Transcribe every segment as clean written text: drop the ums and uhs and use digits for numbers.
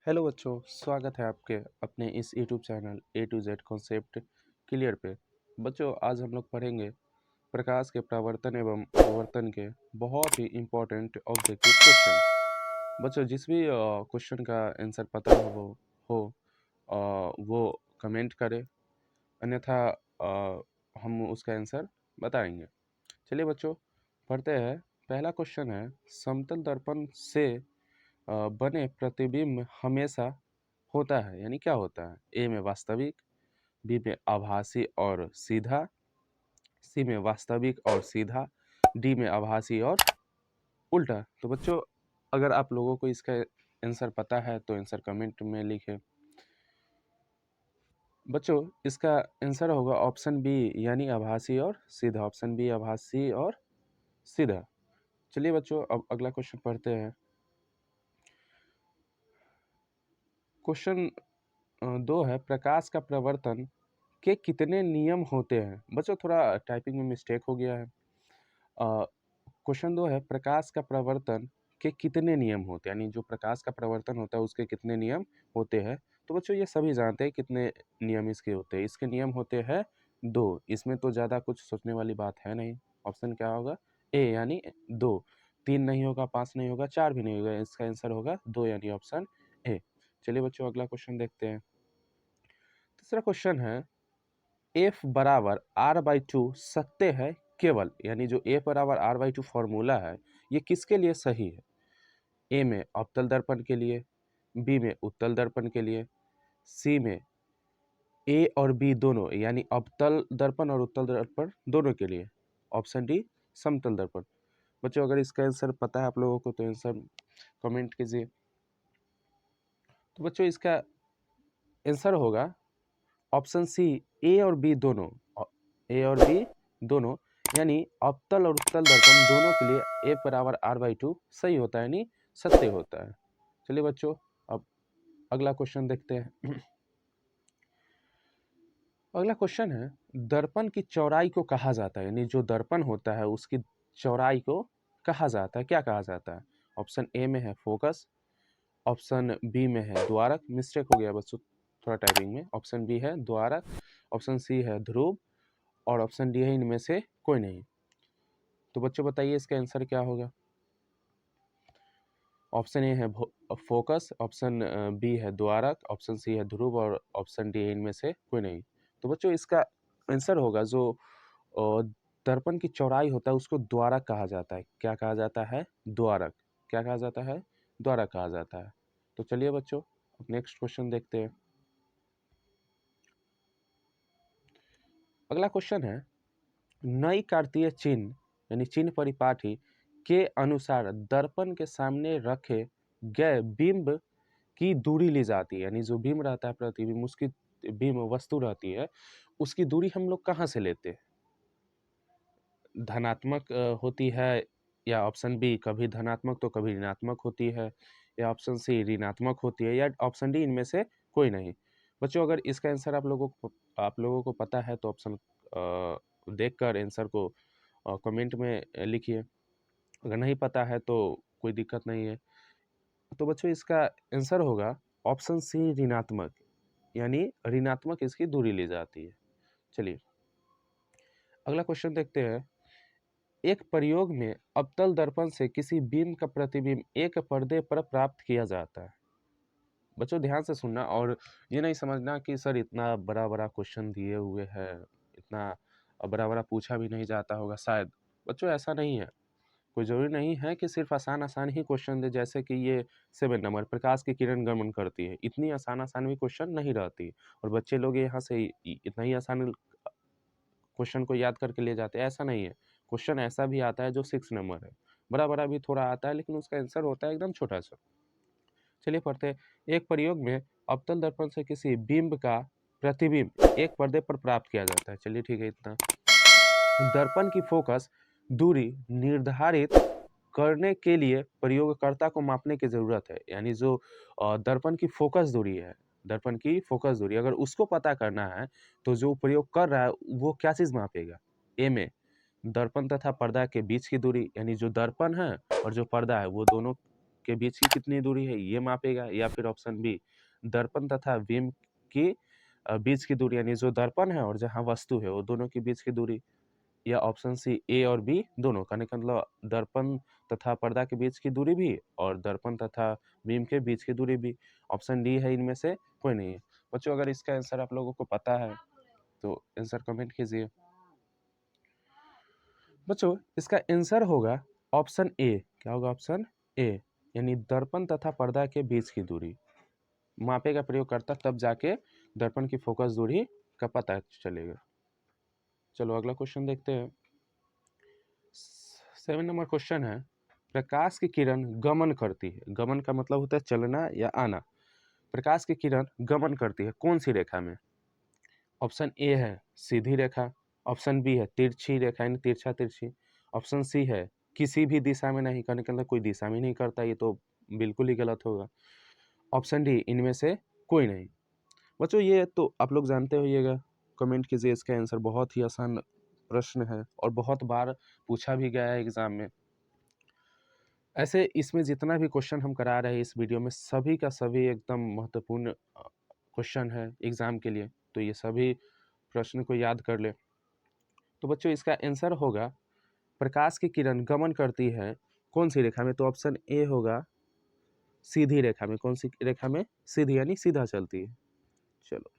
Hello बच्चों, स्वागत है आपके अपने इस YouTube channel A to Z concept clear पे। बच्चों, आज हम लोग पढ़ेंगे प्रकाश के परावर्तन एवं अपवर्तन के बहुत ही इम्पोर्टेंट ऑब्जेक्टिव क्वेश्चन। बच्चों, जिस भी क्वेश्चन का आंसर पता हो वो कमेंट करें, अन्यथा हम उसका आंसर बताएंगे। चलिए बच्चों, पढ़ते हैं। पहला क्वेश्चन है, समतल दर्पण से बने प्रतिबिंब हमेशा होता है, यानी क्या होता है? ए में वास्तविक, बी में आभासी और सीधा, सी में वास्तविक और सीधा, डी में आभासी और उल्टा। तो बच्चों, अगर आप लोगों को इसका आंसर पता है तो आंसर कमेंट में लिखें। बच्चों, इसका आंसर होगा ऑप्शन बी, यानी आभासी और सीधा। ऑप्शन बी, आभासी और सीधा। चलिए बच्चों, अब अगला क्वेश्चन पढ़ते हैं। क्वेश्चन 2 है, प्रकाश का प्रवर्तन के कितने नियम होते हैं? बच्चों, थोड़ा टाइपिंग में मिस्टेक हो गया है। क्वेश्चन 2 है, प्रकाश का प्रवर्तन के कितने नियम होते हैं, यानी जो प्रकाश का प्रवर्तन होता है उसके कितने नियम होते हैं? तो बच्चों, ये सभी जानते हैं कितने नियम इसके होते हैं। इसके नियम होते हैं 2। इसमें तो ज़्यादा कुछ सोचने वाली बात है नहीं। ऑप्शन क्या होगा? ए, यानी 2। 3 नहीं होगा, 5 नहीं होगा, 4 भी नहीं होगा। इसका आंसर होगा 2, यानी ऑप्शन ए। चलिए बच्चों, अगला क्वेश्चन देखते हैं। तीसरा क्वेश्चन है, एफ बराबर r/2 सत्य है केवल, यानी जो एफ बराबर r/2 फॉर्मूला है ये किसके लिए सही है? ए में अवतल दर्पण के लिए, बी में उत्तल दर्पण के लिए, सी में ए और बी दोनों, यानी अवतल दर्पण और उत्तल दर्पण दोनों के लिए, ऑप्शन डी समतल दर्पण। बच्चों, अगर इसका आंसर पता है आप लोगों को तो आंसर कमेंट कीजिए। तो बच्चों, इसका आंसर होगा ऑप्शन सी, ए और बी दोनों। ए और बी दोनों, यानी अवतल और उत्तल दर्पण दोनों के लिए ए बराबर r/2 सही होता है, यानी सत्य होता है। चलिए बच्चों, अब अगला क्वेश्चन देखते हैं। अगला क्वेश्चन है, दर्पण की चौड़ाई को कहा जाता है, यानी जो दर्पण होता है उसकी चौड़ाई को कहा जाता है, क्या कहा जाता है? ऑप्शन ए में है फोकस, ऑप्शन बी में है द्वारक, मिस्टेक हो गया बच्चों थोड़ा टाइपिंग में। ऑप्शन बी है द्वारक, ऑप्शन सी है ध्रुव, और ऑप्शन डी है इनमें से कोई नहीं। तो बच्चों बताइए इसका आंसर क्या होगा? ऑप्शन ए है फोकस, ऑप्शन बी है द्वारक, ऑप्शन सी है ध्रुव, और ऑप्शन डी है इनमें से कोई नहीं। तो बच्चों, इसका आंसर होगा जो अ, दर्पण की चौड़ाई होता है उसको द्वारक कहा जाता है। क्या कहा जाता है? द्वारक। क्या कहा जाता है? द्वारक कहा जाता है। तो चलिए बच्चों, अब नेक्स्ट क्वेश्चन देखते हैं। अगला क्वेश्चन है, नई कार्तीय चिन्ह यानी चिन्ह परिपाटी के अनुसार दर्पण के सामने रखे गए बिंब की दूरी ली जाती है, यानी जो बिंब रहता है प्रतिबिंब, उसकी बिंब वस्तु रहती है, उसकी दूरी हम लोग कहाँ से लेते हैं? धनात्मक होती है, या ऑप्शन बी कभी धनात्मक तो कभी ऋणात्मक होती है, या ऑप्शन सी ऋणात्मक होती है, या ऑप्शन डी इनमें से कोई नहीं। बच्चों, अगर इसका आंसर आप लोगों को पता है तो ऑप्शन देखकर आंसर को कमेंट में लिखिए। अगर नहीं पता है तो कोई दिक्कत नहीं है। तो बच्चों, इसका आंसर होगा ऑप्शन सी ऋणात्मक, यानी ऋणात्मक इसकी दूरी ली जाती है। चलिए अगला क्वेश्चन देखते हैं। एक प्रयोग में अवतल दर्पण से किसी बिंब का प्रतिबिंब एक पर्दे पर प्राप्त किया जाता है। बच्चों, ध्यान से सुनना और ये नहीं समझना कि सर इतना बड़ा बड़ा क्वेश्चन दिए हुए हैं, इतना बड़ा बड़ा पूछा भी नहीं जाता होगा शायद। बच्चों, ऐसा नहीं है। कोई ज़रूरी नहीं है कि सिर्फ आसान आसान ही क्वेश्चन दे, जैसे कि ये 7 नंबर प्रकाश की किरण गमन करती है, इतनी आसान आसान भी क्वेश्चन नहीं रहती, और बच्चे लोग यहाँ से इतना ही आसान क्वेश्चन को याद करके ले जाते हैं, ऐसा नहीं है। क्वेश्चन ऐसा भी आता है जो 6 नंबर है, बड़ा बड़ा भी थोड़ा आता है, लेकिन उसका आंसर होता है एकदम छोटा सा। चलिए पढ़ते हैं। एक प्रयोग में अवतल दर्पण से किसी बिंब का प्रतिबिंब एक पर्दे पर प्राप्त किया जाता है। चलिए ठीक है, इतना। दर्पण की फोकस दूरी निर्धारित करने के लिए प्रयोगकर्ता को मापने की जरूरत है, यानी जो दर्पण की फोकस दूरी है, दर्पण की फोकस दूरी अगर उसको पता करना है तो जो प्रयोग कर रहा है वो क्या चीज मापेगा? ए में दर्पण तथा पर्दा के बीच की दूरी, यानी जो दर्पण है और जो पर्दा है वो दोनों के बीच की कितनी दूरी है ये मापेगा, या फिर ऑप्शन बी दर्पण तथा बीम की बीच की दूरी, यानी जो दर्पण है और जहाँ वस्तु है वो दोनों के बीच की दूरी, या ऑप्शन सी ए और बी दोनों, कहने का मतलब दर्पण तथा पर्दा के बीच की दूरी भी और दर्पण तथा बीम के बीच की दूरी भी। ऑप्शन डी है इनमें से कोई नहीं है। बच्चों अगर इसका आंसर आप लोगों को पता है तो आंसर कमेंट कीजिए। बच्चों इसका आंसर होगा ऑप्शन ए। क्या होगा? ऑप्शन ए, यानी दर्पण तथा पर्दा के बीच की दूरी मापेगा प्रयोगकर्ता, तब जाके दर्पण की फोकस दूरी का पता चलेगा। चलो अगला क्वेश्चन देखते हैं। 7 नंबर क्वेश्चन है, प्रकाश की किरण गमन करती है। गमन का मतलब होता है चलना या आना। प्रकाश की किरण गमन करती है कौन सी रेखा में? ऑप्शन ए है सीधी रेखा, ऑप्शन बी है तिरछी रेखा यानी तिरछा तिरछी, ऑप्शन सी है किसी भी दिशा में नहीं, करने के अंदर कोई दिशा में नहीं करता, ये तो बिल्कुल ही गलत होगा, ऑप्शन डी इनमें से कोई नहीं। बच्चों ये तो आप लोग जानते होइएगा, कमेंट कीजिए। इसका आंसर बहुत ही आसान प्रश्न है और बहुत बार पूछा भी गया है एग्जाम में। ऐसे इसमें जितना भी क्वेश्चन हम करा रहे हैं इस वीडियो में, सभी का सभी एकदम महत्वपूर्ण क्वेश्चन है एग्जाम के लिए, तो ये सभी प्रश्न को याद कर ले। तो बच्चों इसका आंसर होगा प्रकाश की किरण गमन करती है कौन सी रेखा में? तो ऑप्शन ए होगा सीधी रेखा में। कौन सी रेखा में? सीधी, यानी सीधा चलती है। चलो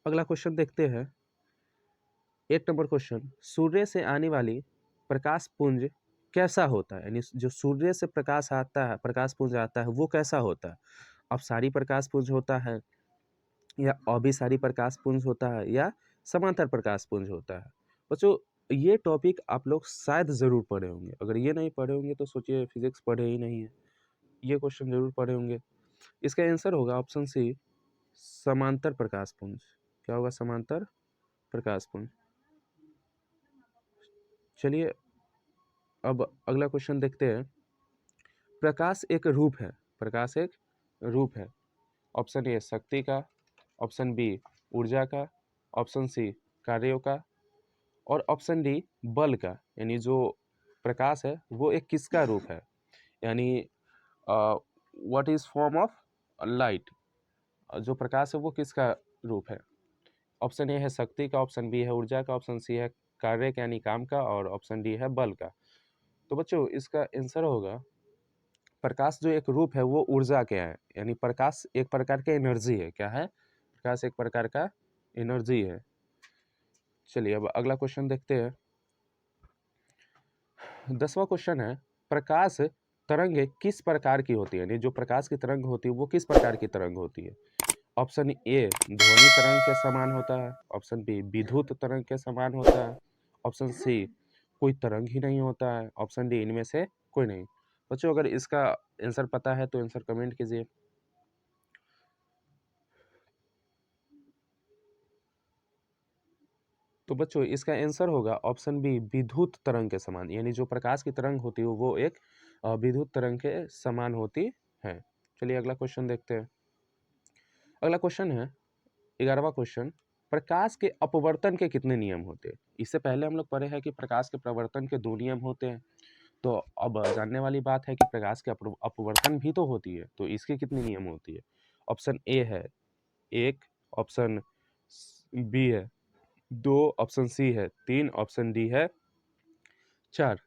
अगला क्वेश्चन देखते हैं। 8 नंबर क्वेश्चन, सूर्य से आने वाली प्रकाश पुंज कैसा होता है? यानी जो सूर्य से प्रकाश आता है, प्रकाश पुंज आता है, वो कैसा होता है? अपसारी प्रकाश पुंज होता है, या अभिसारी प्रकाश पुंज होता है, या समांतर प्रकाश पुंज होता है? बच्चों ये टॉपिक आप लोग शायद जरूर पढ़े होंगे, अगर ये नहीं पढ़े होंगे तो सोचिए फिजिक्स पढ़े ही नहीं है। ये क्वेश्चन जरूर पढ़े होंगे। इसका आंसर होगा ऑप्शन सी समांतर प्रकाश पुंज। क्या होगा? समांतर प्रकाश पुंज। चलिए अब अगला क्वेश्चन देखते हैं। प्रकाश एक रूप है। प्रकाश एक रूप है। ऑप्शन ए शक्ति का, ऑप्शन बी ऊर्जा का, ऑप्शन सी कार्यों का, और ऑप्शन डी बल का। यानी जो प्रकाश है वो एक किसका रूप है, यानी what is form of light. जो प्रकाश है वो किसका रूप है? ऑप्शन ए है शक्ति का, ऑप्शन बी है ऊर्जा का, ऑप्शन सी है कार्य का यानी काम का, और ऑप्शन डी है बल का। तो बच्चों इसका आंसर होगा प्रकाश जो एक रूप है वो ऊर्जा क्या है, यानी प्रकाश एक प्रकार का एनर्जी है। क्या है? प्रकाश एक प्रकार का एनर्जी है। चलिए अब अगला क्वेश्चन देखते हैं। 10वां क्वेश्चन है, प्रकाश तरंग किस प्रकार की होती है? यानी जो प्रकाश की तरंग होती है वो किस प्रकार की तरंग होती है? ऑप्शन ए ध्वनि तरंग के समान होता है, ऑप्शन बी विद्युत तरंग के समान होता है, ऑप्शन सी कोई तरंग ही नहीं होता है, ऑप्शन डी इनमें से कोई नहीं। बच्चों अगर इसका आंसर पता है तो आंसर कमेंट कीजिए। तो बच्चों इसका आंसर होगा ऑप्शन बी विद्युत तरंग के समान, यानी जो प्रकाश की तरंग होती है वो एक विद्युत तरंग के समान होती है। चलिए अगला क्वेश्चन देखते हैं। अगला क्वेश्चन है 11वां क्वेश्चन, प्रकाश के अपवर्तन के कितने नियम होते हैं? इससे पहले हम लोग पढ़े हैं कि प्रकाश के प्रवर्तन के 2 नियम होते हैं। तो अब जानने वाली बात है कि प्रकाश के अपवर्तन भी तो होती है, तो इसके कितने नियम होती है? ऑप्शन ए है 1, ऑप्शन बी है 2, ऑप्शन सी है 3, ऑप्शन डी है 4।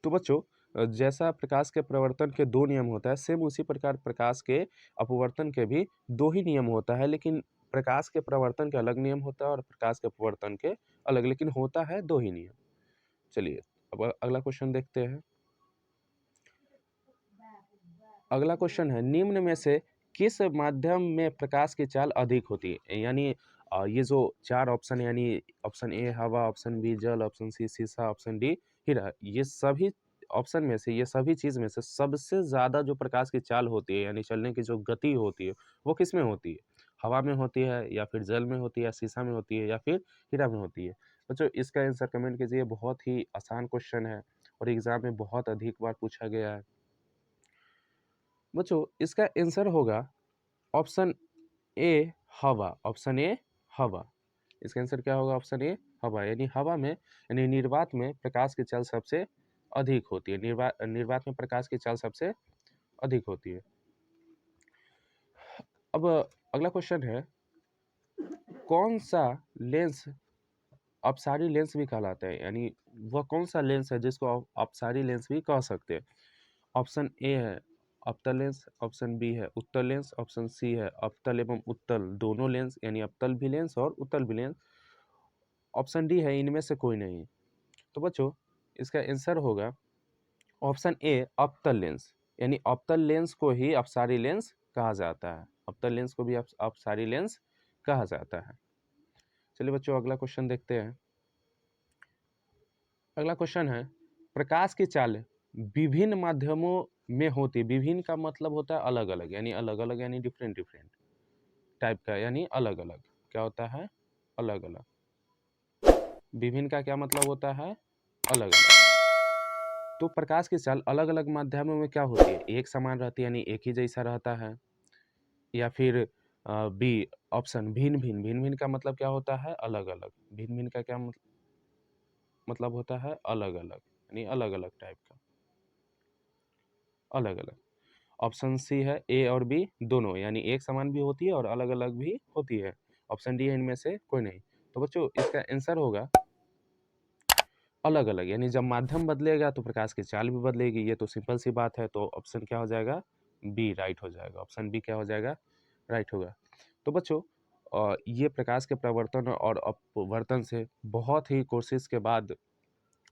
तो बच्चों जैसा प्रकाश के प्रवर्तन के 2 नियम होता है, सेम उसी प्रकार प्रकाश के अपवर्तन के भी 2 ही नियम होता है, लेकिन प्रकाश के प्रवर्तन के अलग नियम होता है और प्रकाश के अपवर्तन के अलग, लेकिन होता है 2 ही नियम। चलिए अब अगला क्वेश्चन देखते हैं। अगला क्वेश्चन है, निम्न में से किस माध्यम में प्रकाश की चाल अधिक होती है? यानी ये जो 4 ऑप्शन, यानी ऑप्शन ए हवा, ऑप्शन बी जल, ऑप्शन सी शीशा, ऑप्शन डी हीरा, ये सभी ऑप्शन में से, ये सभी चीज में से सबसे ज्यादा जो प्रकाश की चाल होती है, यानी चलने की जो गति होती है, वो किस में होती है? हवा में होती है, या फिर जल में होती है, या शीशा में होती है, या फिर हीरा में होती है? बच्चों इसका आंसर कमेंट कीजिए। बहुत ही आसान क्वेश्चन है और एग्जाम में बहुत अधिक बार पूछा गया है। बच्चों इसका आंसर होगा ऑप्शन ए हवा। ऑप्शन ए हवा। इसका आंसर क्या होगा? ऑप्शन ए हवा, यानी हवा में, यानी निर्वात में प्रकाश की चाल सबसे अधिक होती है। निर्वात में प्रकाश की चाल सबसे अधिक होती है। अब अगला क्वेश्चन है, कौन सा लेंस अपसारी लेंस भी कहलाता है, यानी वह कौन सा लेंस है जिसको आप अपसारी लेंस भी कह सकते हैं? ऑप्शन ए है अवतल लेंस, ऑप्शन बी है उत्तल लेंस, ऑप्शन सी है अवतल एवं उत्तल दोनों लेंस, यानी अवतल भी लेंस और उत्तल भी लेंस, ऑप्शन डी है इनमें से कोई नहीं। तो बच्चों इसका आंसर होगा ऑप्शन ए अवतल लेंस, यानी अवतल लेंस को ही अपसारी लेंस कहा जाता है, अवतल लेंस को भी अपसारी लेंस कहा जाता है। चलिए बच्चों अगला क्वेश्चन देखते हैं। अगला क्वेश्चन है, प्रकाश की चाल विभिन्न माध्यमों में होती है, विभिन्न का मतलब होता है अलग अलग, यानी अलग अलग यानी डिफरेंट डिफरेंट टाइप का, यानी अलग अलग क्या होता है, अलग अलग। विभिन्न का क्या मतलब होता है, अलग अलग। तो प्रकाश की चाल अलग अलग माध्यमों में क्या होती है, एक समान रहती है यानी एक ही जैसा रहता है, या फिर बी ऑप्शन भिन्न भिन्न, भिन्न भिन्न का मतलब क्या होता है, अलग अलग, भिन्न भिन्न का क्या मतलब होता है, अलग अलग, यानी अलग अलग टाइप का, अलग अलग। ऑप्शन सी है ए और बी दोनों, यानी एक समान भी होती है और अलग अलग भी होती है, ऑप्शन डी है इनमें से कोई नहीं। तो बच्चों इसका आंसर होगा अलग अलग, यानी जब माध्यम बदलेगा तो प्रकाश की चाल भी बदलेगी, ये तो सिंपल सी बात है। तो ऑप्शन क्या हो जाएगा, बी राइट हो जाएगा, ऑप्शन बी क्या हो जाएगा, राइट होगा। तो बच्चों ये प्रकाश के प्रवर्तन और अपवर्तन से बहुत ही कोशिश के बाद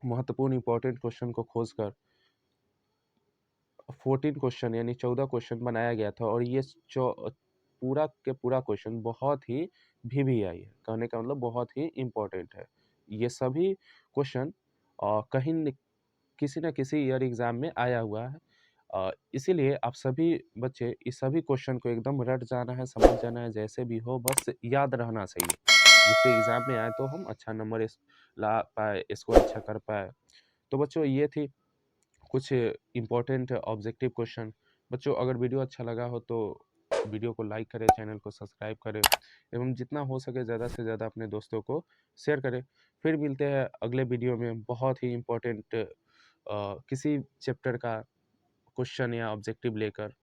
महत्वपूर्ण इंपॉर्टेंट क्वेश्चन को खोजकर 14 क्वेश्चन यानी 14 क्वेश्चन बनाया गया था, और ये पूरा के पूरा क्वेश्चन बहुत ही VVI है, कहने का मतलब बहुत ही इम्पोर्टेंट है। ये सभी क्वेश्चन कहीं किसी न किसी ईयर एग्जाम में आया हुआ है, इसीलिए आप सभी बच्चे इस सभी क्वेश्चन को एकदम रट जाना है, समझ जाना है, जैसे भी हो बस याद रहना चाहिए, जिससे एग्जाम में आए तो हम अच्छा नंबर ला पाए, स्कोर अच्छा कर पाए। तो बच्चों ये थी कुछ इम्पोर्टेंट ऑब्जेक्टिव क्वेश्चन। बच्चों अगर वीडियो अच्छा लगा हो तो वीडियो को लाइक करें, चैनल को सब्सक्राइब करें, एवं जितना हो सके ज़्यादा से ज़्यादा अपने दोस्तों को शेयर करें। फिर मिलते हैं अगले वीडियो में बहुत ही इम्पोर्टेंट किसी चैप्टर का क्वेश्चन या ऑब्जेक्टिव लेकर।